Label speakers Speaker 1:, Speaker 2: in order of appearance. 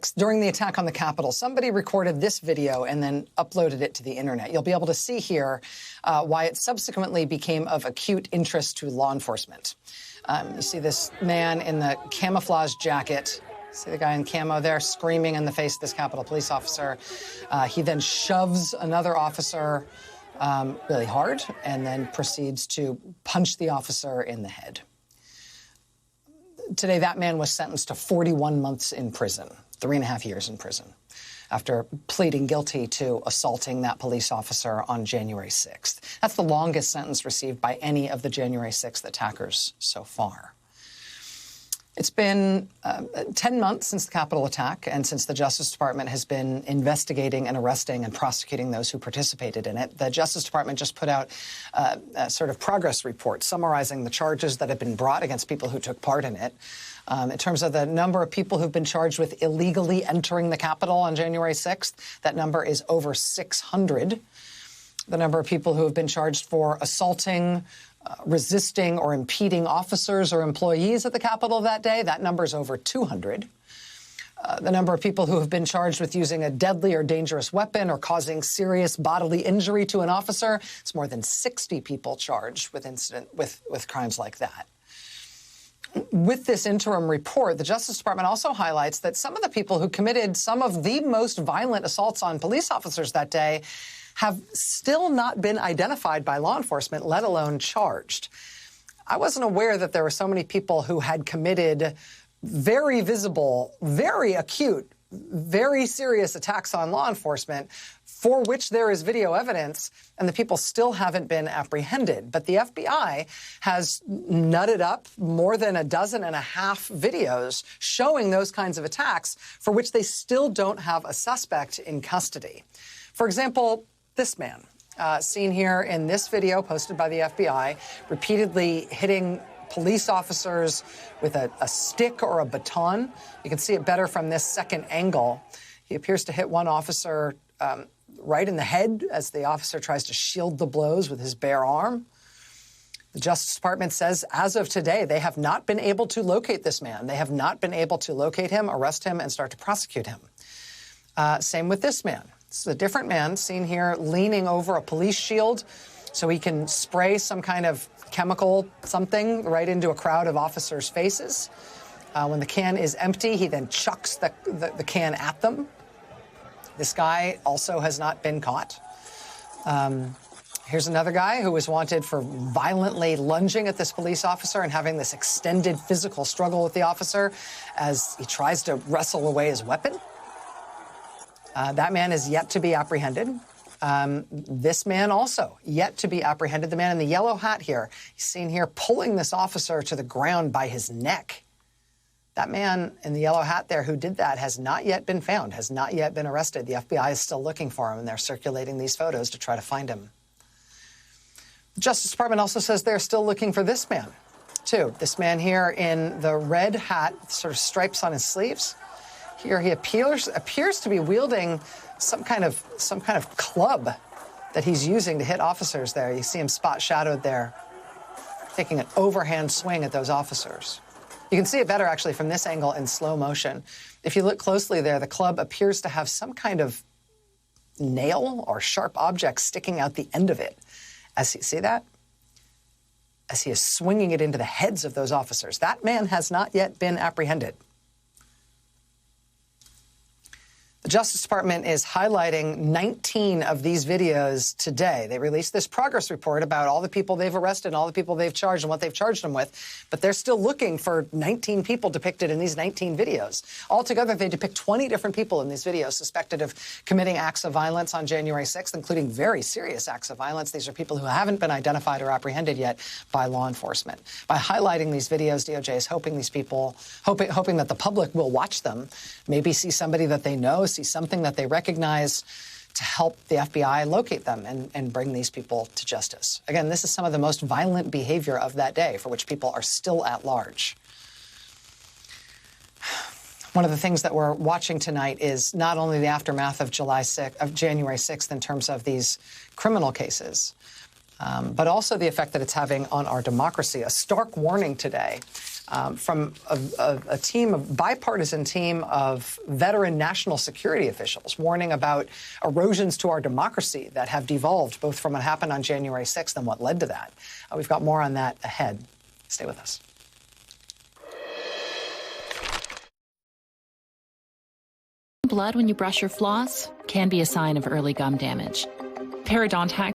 Speaker 1: 6th, during the attack on the Capitol, somebody recorded this video and then uploaded it to the internet. You'll be able to see here why it subsequently became of acute interest to law enforcement. You see this man in the camouflage jacket. See the guy in camo there screaming in the face of this Capitol police officer. He then shoves another officer really hard and then proceeds to punch the officer in the head. Today, that man was sentenced to 41 months in prison, 3.5 years in prison, after pleading guilty to assaulting that police officer on January 6th. That's the longest sentence received by any of the January 6th attackers so far. It's been 10 months since the Capitol attack and since the Justice Department has been investigating and arresting and prosecuting those who participated in it. The Justice Department just put out a sort of progress report summarizing the charges that have been brought against people who took part in it. In terms of the number of people who've been charged with illegally entering the Capitol on January 6th, that number is over 600. The number of people who have been charged for assaulting, resisting or impeding officers or employees at the Capitol that day, that number is over 200. The number of people who have been charged with using a deadly or dangerous weapon or causing serious bodily injury to an officer, it's more than 60 people charged with crimes like that. With this interim report, the Justice Department also highlights that some of the people who committed some of the most violent assaults on police officers that day have still not been identified by law enforcement, let alone charged. I wasn't aware that there were so many people who had committed very visible, very acute, very serious attacks on law enforcement for which there is video evidence, and the people still haven't been apprehended. But the FBI has nutted up more than 12.5 videos showing those kinds of attacks for which they still don't have a suspect in custody. For example, this man, seen here in this video posted by the FBI, repeatedly hitting police officers with a stick or a baton. You can see it better from this second angle. He appears to hit one officer right in the head as the officer tries to shield the blows with his bare arm. The Justice Department says, as of today, they have not been able to locate this man. They have not been able to locate him, arrest him, and start to prosecute him. Same with this man. This is a different man seen here leaning over a police shield so he can spray some kind of chemical something right into a crowd of officers' faces. When the can is empty, he then chucks the can at them. This guy also has not been caught. Here's another guy who was wanted for violently lunging at this police officer and having this extended physical struggle with the officer as he tries to wrestle away his weapon. That man is yet to be apprehended. This man also yet to be apprehended. The man in the yellow hat here, he's seen here pulling this officer to the ground by his neck. That man in the yellow hat there who did that has not yet been found, has not yet been arrested. The FBI is still looking for him, and they're circulating these photos to try to find him. The Justice Department also says they're still looking for this man, too. This man here in the red hat, sort of stripes on his sleeves. Here he appears to be wielding some kind of club that he's using to hit officers there. You see him spot shadowed there, taking an overhand swing at those officers. You can see it better actually from this angle in slow motion. If you look closely there, the club appears to have some kind of nail or sharp object sticking out the end of it. See that? As he is swinging it into the heads of those officers. That man has not yet been apprehended. The Justice Department is highlighting 19 of these videos today. They released this progress report about all the people they've arrested and all the people they've charged and what they've charged them with, but they're still looking for 19 people depicted in these 19 videos. Altogether, they depict 20 different people in these videos suspected of committing acts of violence on January 6th, including very serious acts of violence. These are people who haven't been identified or apprehended yet by law enforcement. By highlighting these videos, DOJ is hoping these people, hoping that the public will watch them, maybe see somebody that they know, see something that they recognize to help the FBI locate them and bring these people to justice. Again, this is some of the most violent behavior of that day for which people are still at large. One of the things that we're watching tonight is not only the aftermath of January 6th in terms of these criminal cases, but also the effect that it's having on our democracy. A stark warning today from a team, a bipartisan team of veteran national security officials warning about erosions to our democracy that have devolved both from what happened on January 6th and what led to that. We've got more on that ahead. Stay with us.
Speaker 2: Blood when you brush your floss can be a sign of early gum damage. Periodontics